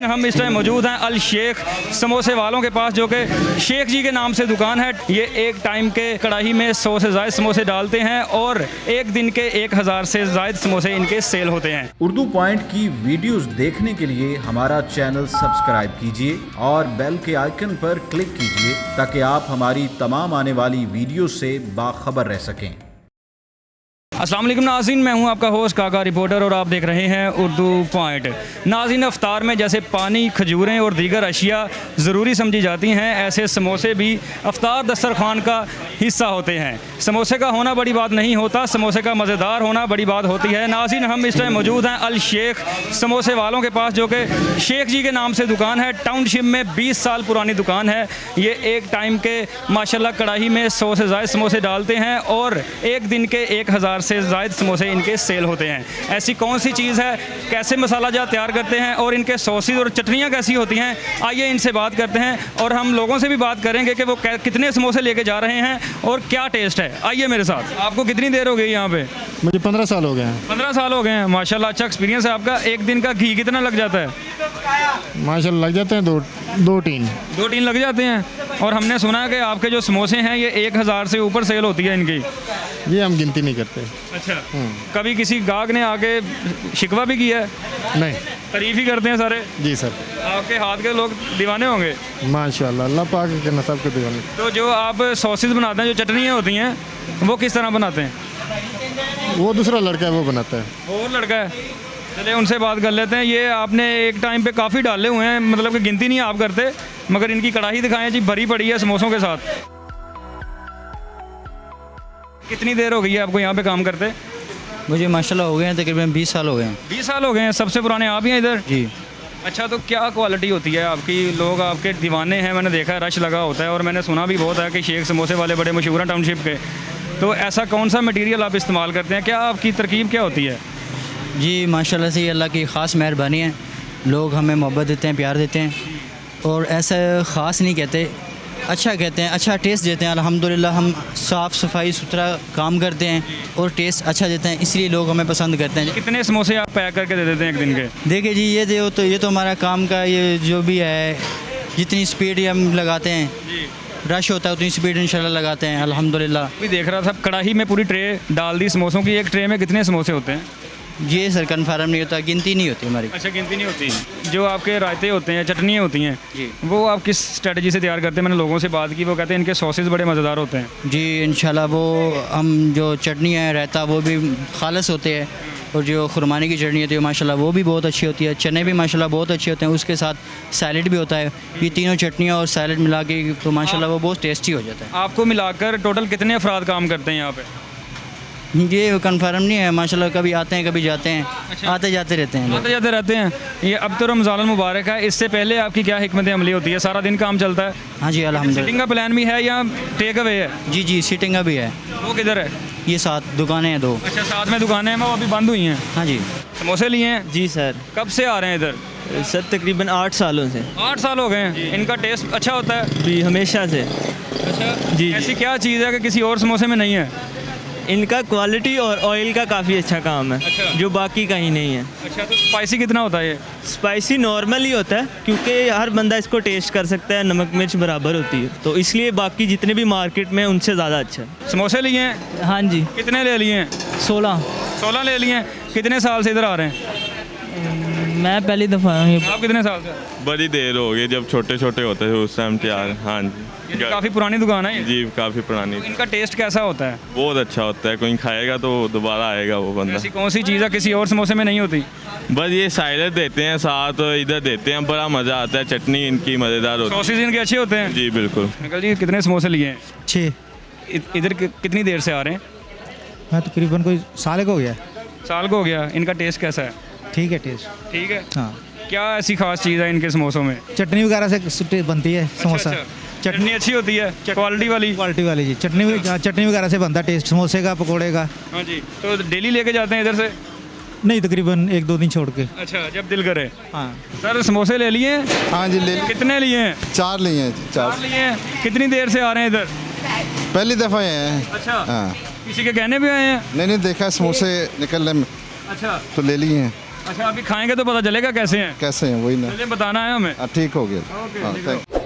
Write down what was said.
हम इस टाइम मौजूद हैं अल शेख समोसे वालों के पास, जो कि शेख जी के नाम से दुकान है। ये एक टाइम के कढ़ाई में 100 से ज़ायद समोसे डालते हैं और एक दिन के 1000 से ज़ायद समोसे इनके सेल होते हैं। उर्दू पॉइंट की वीडियोस देखने के लिए हमारा चैनल सब्सक्राइब कीजिए और बेल के आइकन पर क्लिक कीजिए ताकि आप हमारी तमाम आने वाली वीडियो से बाखबर रह सकें। अस्सलाम वालेकुम नाज़रीन, मैं हूं आपका होस्ट काका रिपोर्टर और आप देख रहे हैं उर्दू पॉइंट। नाज़रीन, अफ्तार में जैसे पानी, खजूरें और दीगर अशिया ज़रूरी समझी जाती हैं, ऐसे समोसे भी अफ्तार दस्तरखान का हिस्सा होते हैं। समोसे का होना बड़ी बात नहीं होता, समोसे का मज़ेदार होना बड़ी बात होती है। नाज़रीन, हम इस टाइम मौजूद हैं अल शेख समोसे वालों के पास, जो कि शेख जी के नाम से दुकान है। टाउनशिप में 20 साल पुरानी दुकान है। ये एक टाइम के माशाल्लाह कढ़ाई में 100 से ज़ायद समोसे डालते हैं और एक दिन के 1000 से ज़ायद समोसे इनके सेल होते हैं। ऐसी कौन सी चीज़ है, कैसे मसाला जात तैयार करते हैं और इनके सॉसेज और चटनियाँ कैसी होती हैं, आइए इनसे बात करते हैं और हम लोगों से भी बात करेंगे कि वो कितने समोसे लेके जा रहे हैं और क्या टेस्ट है। आइए मेरे साथ। आपको कितनी देर हो गई यहाँ पे? मुझे 15 साल हो गए हैं। 15 साल हो गए हैं, माशाल्लाह अच्छा एक्सपीरियंस है आपका। एक दिन का घी कितना लग जाता है? माशाल्लाह लग जाते हैं दो टीन लग जाते हैं। और हमने सुना है कि आपके जो समोसे हैं ये 1000 से ऊपर सेल होती है इनकी। ये हम गिनती नहीं करते। अच्छा, कभी किसी गाहक ने आके शिकवा भी किया है? नहीं, तारीफ ही करते हैं सारे। जी सर। आपके हाथ के लोग दीवाने होंगे। माशाल्लाह, अल्लाह पाक के नसाब के दीवाने। तो जो आप सॉसेज बनाते हैं, जो चटनियाँ होती हैं, वो किस तरह बनाते हैं? वो दूसरा लड़का है, वो बनाता है। और लड़का है, चलिए उनसे बात कर लेते हैं। ये आपने एक टाइम पे काफ़ी डाले हुए हैं, मतलब कि गिनती नहीं आप करते, मगर इनकी कढ़ाई दिखाएं जी, भरी पड़ी है समोसों के साथ। कितनी देर हो गई है आपको यहाँ पे काम करते? मुझे माशाल्लाह हो गए हैं तकरीबन 20 साल हो गए हैं। 20 साल हो गए हैं। सबसे पुराने आप ही हैं इधर? जी। अच्छा, तो क्या क्वालिटी होती है आपकी? लोग आपके दीवाने हैं, मैंने देखा है, रश लगा होता है और मैंने सुना भी बहुत है कि शेख समोसे वाले बड़े मशहूर हैं टाउनशिप के। तो ऐसा कौन सा मटेरियल आप इस्तेमाल करते हैं? क्या आपकी तरकीब क्या होती है? जी माशाल्लाह से ये अल्लाह की ख़ास मेहरबानी है। लोग हमें मोहब्बत देते हैं, प्यार देते हैं और ऐसा ख़ास नहीं कहते, अच्छा कहते हैं, अच्छा टेस्ट देते हैं। अल्हम्दुलिल्लाह हम साफ़ सफाई सुथरा काम करते हैं और टेस्ट अच्छा देते हैं, इसलिए लोग हमें पसंद करते हैं। कितने समोसे आप पैक करके दे देते हैं एक दिन के? देखिए जी, ये तो हमारा काम का, ये जो भी है, जितनी स्पीड हम लगाते हैं, रश होता है उतनी स्पीड इंशाल्लाह लगाते हैं अल्हम्दुलिल्लाह। भी देख रहा था कढ़ाई में पूरी ट्रे डाल दी समोसों की। एक ट्रे में कितने समोसे होते हैं? ये सर कन्फर्म नहीं होता, गिनती नहीं होती हमारी। अच्छा, गिनती नहीं होती। जो आपके रायते होते हैं, चटनियाँ होती हैं जी, वो आप किस स्ट्रेटजी से तैयार करते हैं? मैंने लोगों से बात की, वो कहते हैं इनके सॉसेज बड़े मज़ेदार होते हैं। जी इंशाल्लाह वो हम जो चटनी है, रायता, वो भी खालस होते हैं और जो खुरमानी की चटनी होती है माशाल्लाह वो भी बहुत अच्छी होती है। चने भी माशाल्लाह बहुत अच्छे होते हैं, उसके साथ सैलड भी होता है। ये तीनों चटनियाँ और सैलड मिला के तो माशाल्लाह वो बहुत टेस्टी हो जाता है। आपको मिलाकर टोटल कितने अफराद काम करते हैं यहाँ पे? ये कन्फर्म नहीं है माशाल्लाह, कभी आते हैं कभी जाते हैं। अच्छा। आते जाते रहते हैं लोग। आते जाते रहते हैं। ये अब तो रमज़ान मुबारक है, इससे पहले आपकी क्या हिकमत अमली होती है? सारा दिन काम चलता है? हाँ जी अल्हम्दुलिल्लाह। सिटिंग का प्लान भी है या टेक अवे है? जी जी, सीटिंग का भी है। वो किधर है? ये 7 दुकानें हैं 2। अच्छा, साथ में दुकानें हैं, वो अभी बंद हुई हैं। हाँ जी। समोसे लिए हैं? जी सर। कब से आ रहे हैं इधर? सर तकरीबन 8 सालों से। 8 साल हो गए हैं। इनका टेस्ट अच्छा होता है? जी हमेशा से। अच्छा जी। ऐसी क्या चीज़ है कि किसी और समोसे में नहीं है? इनका क्वालिटी और ऑयल का काफ़ी अच्छा काम है। अच्छा। जो बाकी कहीं नहीं है। अच्छा, तो स्पाइसी कितना होता है ये? स्पाइसी नॉर्मल ही होता है क्योंकि हर बंदा इसको टेस्ट कर सकता है, नमक मिर्च बराबर होती है, तो इसलिए बाकी जितने भी मार्केट में उनसे ज़्यादा अच्छा है। समोसे लिए हैं? हाँ जी। कितने ले लिए हैं? 16 ले लिए हैं। कितने साल से इधर आ रहे हैं? मैं पहली दफ़ा आप कितने साल से? बड़ी देर हो गई, जब छोटे छोटे होते थे उस टाइम तैयार। हाँ जी। ये काफ़ी पुरानी दुकान है ये? जी काफ़ी पुरानी। इनका टेस्ट कैसा होता है? बहुत अच्छा होता है, कोई खाएगा तो दोबारा आएगा वो बंदा। ऐसी कौन सी चीज़ है किसी और समोसे में नहीं होती? बस ये साइलेंट देते हैं साथ, इधर देते हैं, बड़ा मज़ा आता है। चटनी इनकी मज़ेदार होती सॉसेज इनके अच्छे होते हैं? है। जी बिल्कुल। अंकल जी, कितने समोसे लिए हैं? 6। इधर कितनी देर से आ रहे हैं? मैं तकरीबन कोई साल का हो गया। साल को हो गया। इनका टेस्ट कैसा है? ठीक है टेस्ट। ठीक है। हाँ, क्या ऐसी खास चीज़ है इनके समोसों में? चटनी वगैरह से बनती है समोसा। अच्छा, चटनी अच्छी होती है, क्वालिटी वाली? क्वालिटी वाली जी, चटनी वगैरह से बनता टेस्ट समोसे का, पकोड़े का। हाँ जी। तो डेली लेके जाते हैं इधर से? नहीं, तकरीबन 1-2 दिन छोड़ के। अच्छा, जब दिल करे। हाँ सर, समोसे ले लिए? हाँ जी ले कितने लिए हैं? 4 लिए हैं। 4 लिए हैं। कितनी देर से आ रहे हैं इधर? पहली दफ़ा आए हैं। अच्छा। हाँ। किसी के कहने भी आए हैं? नहीं देखा समोसे निकल रहे अच्छा। तो ले लिए हैं। अच्छा, अभी खाएंगे तो पता चलेगा कैसे हैं। कैसे हैं वही ना। चलिए बताना है हमें। ठीक हो गया हाँ, thank you।